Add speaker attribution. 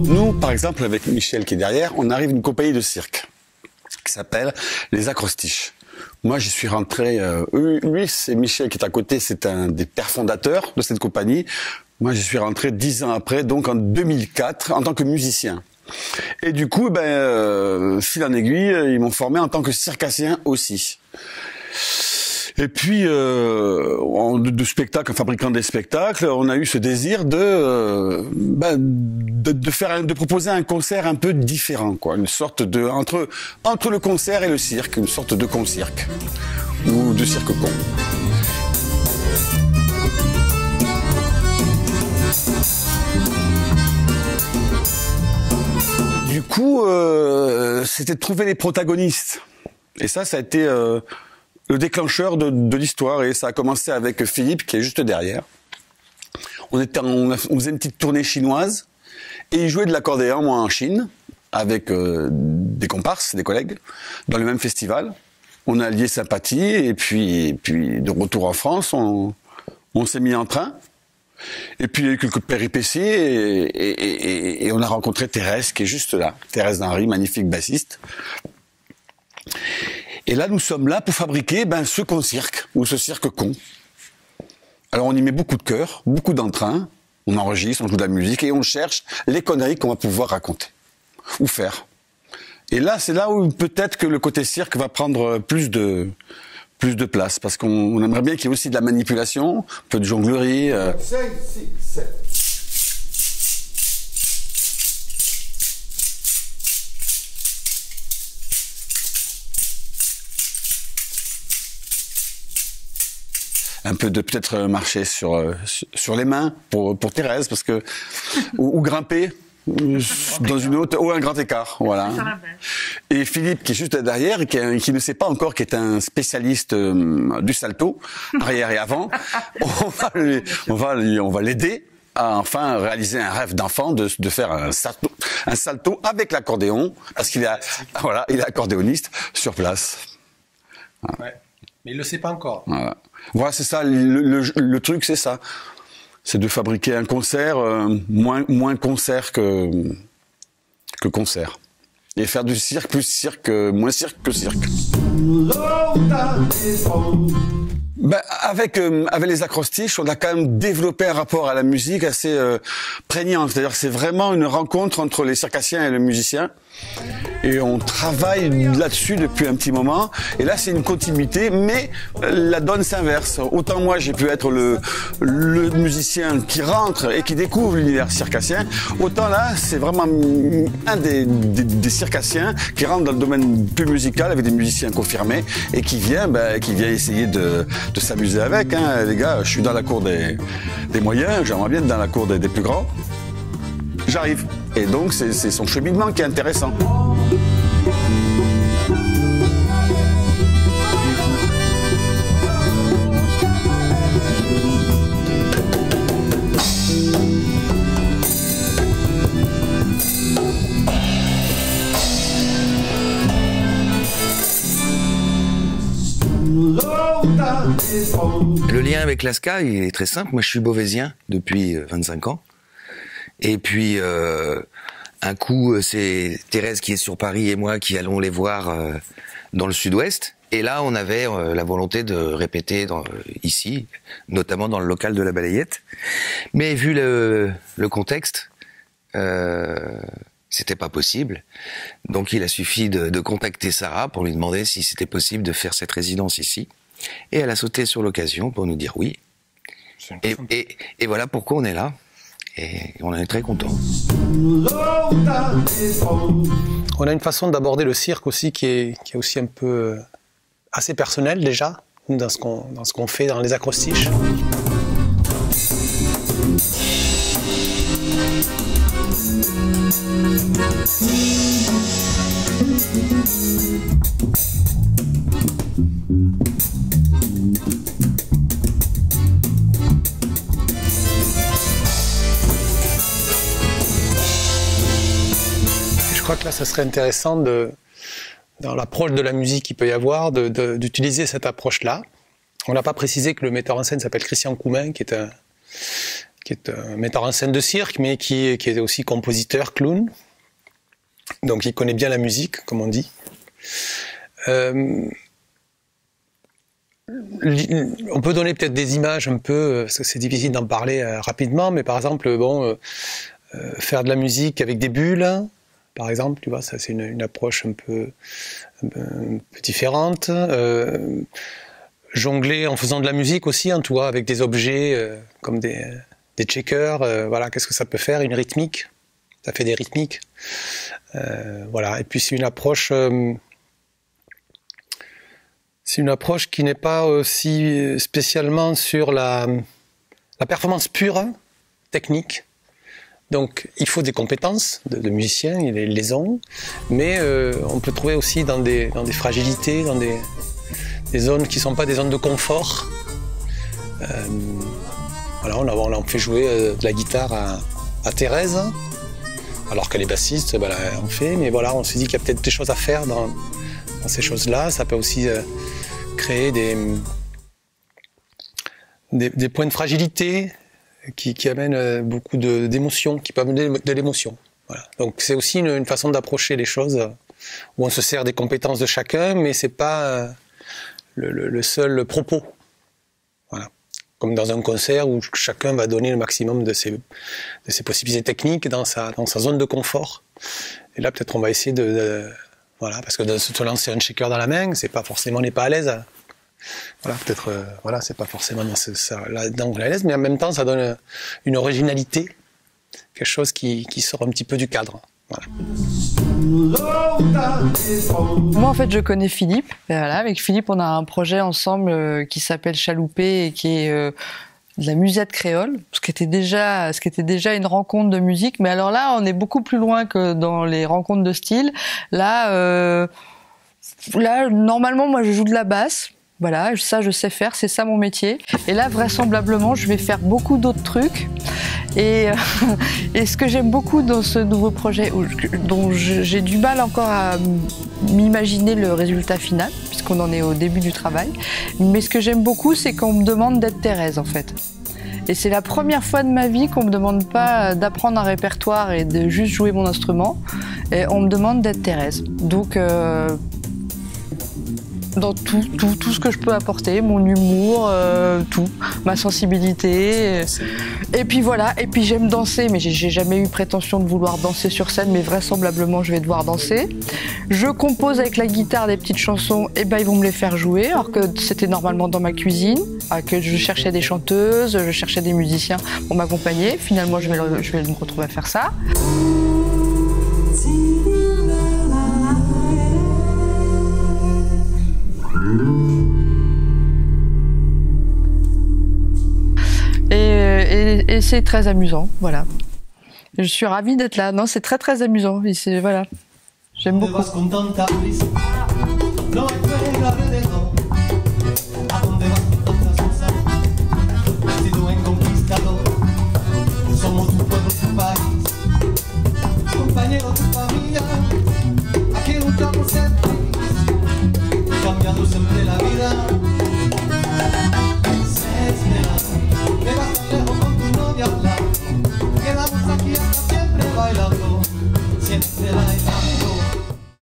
Speaker 1: Nous, par exemple, avec Michel qui est derrière, on arrive d'une compagnie de cirque qui s'appelle Les Acrostiches. Moi, j'y suis rentré. Lui, c'est Michel qui est à côté, c'est un des pères fondateurs de cette compagnie. Moi, j'y suis rentré 10 ans après, donc en 2004, en tant que musicien. Et du coup, fil en aiguille, ils m'ont formé en tant que circassien aussi. Et puis, de spectacle, en fabriquant des spectacles, on a eu ce désir de proposer un concert un peu différent, quoi, une sorte de entre le concert et le cirque, une sorte de concirque ou de cirque con. Du coup, c'était de trouver les protagonistes, et ça a été le déclencheur de l'histoire, et ça a commencé avec Philippe qui est juste derrière. On faisait une petite tournée chinoise et il jouait de l'accordéon, moi, en Chine, avec des comparses, des collègues, dans le même festival. On a lié sympathie, et puis de retour en France, on s'est mis en train. Et puis il y a eu quelques péripéties et on a rencontré Thérèse qui est juste là, Thérèse d'Henry, magnifique bassiste. Et là, nous sommes là pour fabriquer ce concirque, ou ce cirque con. Alors, on y met beaucoup de cœur, beaucoup d'entrain, on enregistre, on joue de la musique, et on cherche les conneries qu'on va pouvoir raconter, ou faire. Et là, c'est là où peut-être que le côté cirque va prendre plus de place, parce qu'on aimerait bien qu'il y ait aussi de la manipulation, un peu de jonglerie. 5, 6, 7. Un peu de peut-être marcher sur les mains pour Thérèse, parce que ou grimper dans une haute ou un grand écart, voilà. Et Philippe qui est juste derrière et qui ne sait pas encore, qui est un spécialiste du salto arrière et avant, on va l'aider à enfin réaliser un rêve d'enfant de faire un salto avec l'accordéon, parce qu'il est accordéoniste sur place. Voilà.
Speaker 2: Ouais. Mais il le sait pas encore.
Speaker 1: Voilà, c'est ça, le truc, c'est ça. C'est de fabriquer un concert, moins concert que concert. Et faire du cirque plus cirque, moins cirque que cirque. Avec les acrostiches, on a quand même développé un rapport à la musique assez prégnant. C'est-à-dire que c'est vraiment une rencontre entre les circassiens et les musiciens. Et on travaille là-dessus depuis un petit moment. Et là, c'est une continuité, mais la donne s'inverse. Autant moi, j'ai pu être le musicien qui rentre et qui découvre l'univers circassien. Autant là, c'est vraiment un des circassiens qui rentre dans le domaine plus musical avec des musiciens confirmés et qui vient essayer de s'amuser avec. Hein. Les gars, je suis dans la cour des moyens, j'aimerais bien être dans la cour des plus grands. J'arrive. Et donc, c'est son cheminement qui est intéressant.
Speaker 3: Le lien avec l'ASCA, il est très simple. Moi, je suis beauvaisien depuis 25 ans. Et puis, un coup, c'est Thérèse qui est sur Paris et moi qui allons les voir dans le sud-ouest. Et là, on avait la volonté de répéter ici, notamment dans le local de la Balayette. Mais vu le contexte, c'était pas possible. Donc, il a suffi de contacter Sarah pour lui demander si c'était possible de faire cette résidence ici. Et elle a sauté sur l'occasion pour nous dire oui. Et voilà pourquoi on est là. Et on en est très contents.
Speaker 2: On a une façon d'aborder le cirque aussi qui est aussi un peu assez personnelle déjà, dans ce qu'on fait dans les acrostiches. Je crois que là, ça serait intéressant, dans l'approche de la musique qu'il peut y avoir, d'utiliser cette approche-là. On n'a pas précisé que le metteur en scène s'appelle Christian Coumin, qui est qui est un metteur en scène de cirque, mais qui est aussi compositeur, clown. Donc il connaît bien la musique, comme on dit. On peut donner peut-être des images un peu, parce que c'est difficile d'en parler rapidement, mais par exemple, faire de la musique avec des bulles, par exemple, tu vois, ça c'est une approche un peu différente. Jongler en faisant de la musique aussi, hein, tu vois, avec des objets comme des checkers, voilà, qu'est-ce que ça peut faire, une rythmique, ça fait des rythmiques. Voilà, et puis c'est une approche qui n'est pas aussi spécialement sur la performance pure, technique. Donc il faut des compétences de musiciens, ils les ont, mais on peut trouver aussi dans des fragilités, dans des zones qui ne sont pas des zones de confort. Voilà, on fait jouer de la guitare à Thérèse, alors qu'elle est bassiste, ben là, on fait, mais voilà, on s'est dit qu'il y a peut-être des choses à faire dans ces choses-là. Ça peut aussi créer des points de fragilité qui amènent beaucoup d'émotions, qui peuvent amener de l'émotion. Voilà. Donc c'est aussi une façon d'approcher les choses où on se sert des compétences de chacun, mais c'est pas le seul propos. Voilà. Comme dans un concert où chacun va donner le maximum de ses possibilités techniques dans sa zone de confort. Et là, peut-être on va essayer voilà, parce que de se lancer un shaker dans la main, c'est pas forcément, on n'est pas à l'aise. Voilà, peut-être, voilà, c'est pas forcément là-dedans qu'on est à l'aise, mais en même temps, ça donne une originalité, quelque chose qui sort un petit peu du cadre. Voilà.
Speaker 4: Moi, en fait, je connais Philippe. Et voilà, avec Philippe, on a un projet ensemble qui s'appelle Chaloupé et qui est de la musette créole, ce qui était déjà une rencontre de musique. Mais alors là, on est beaucoup plus loin que dans les rencontres de style. Là, normalement, moi, je joue de la basse. Voilà, ça je sais faire, c'est ça mon métier. Et là, vraisemblablement, je vais faire beaucoup d'autres trucs. Et ce que j'aime beaucoup dans ce nouveau projet, dont j'ai du mal encore à m'imaginer le résultat final, puisqu'on en est au début du travail, mais ce que j'aime beaucoup, c'est qu'on me demande d'être Thérèse, en fait. Et c'est la première fois de ma vie qu'on me demande pas d'apprendre un répertoire et de juste jouer mon instrument, et on me demande d'être Thérèse. Donc, dans tout ce que je peux apporter, mon humour, tout, ma sensibilité. Et puis voilà, et puis j'aime danser, mais j'ai jamais eu prétention de vouloir danser sur scène, mais vraisemblablement je vais devoir danser. Je compose avec la guitare des petites chansons, et ben ils vont me les faire jouer, alors que c'était normalement dans ma cuisine, que je cherchais des chanteuses, je cherchais des musiciens pour m'accompagner. Finalement je vais me retrouver à faire ça. Et c'est très amusant, voilà. Je suis ravie d'être là. Non, c'est très très amusant. Et voilà, j'aime beaucoup.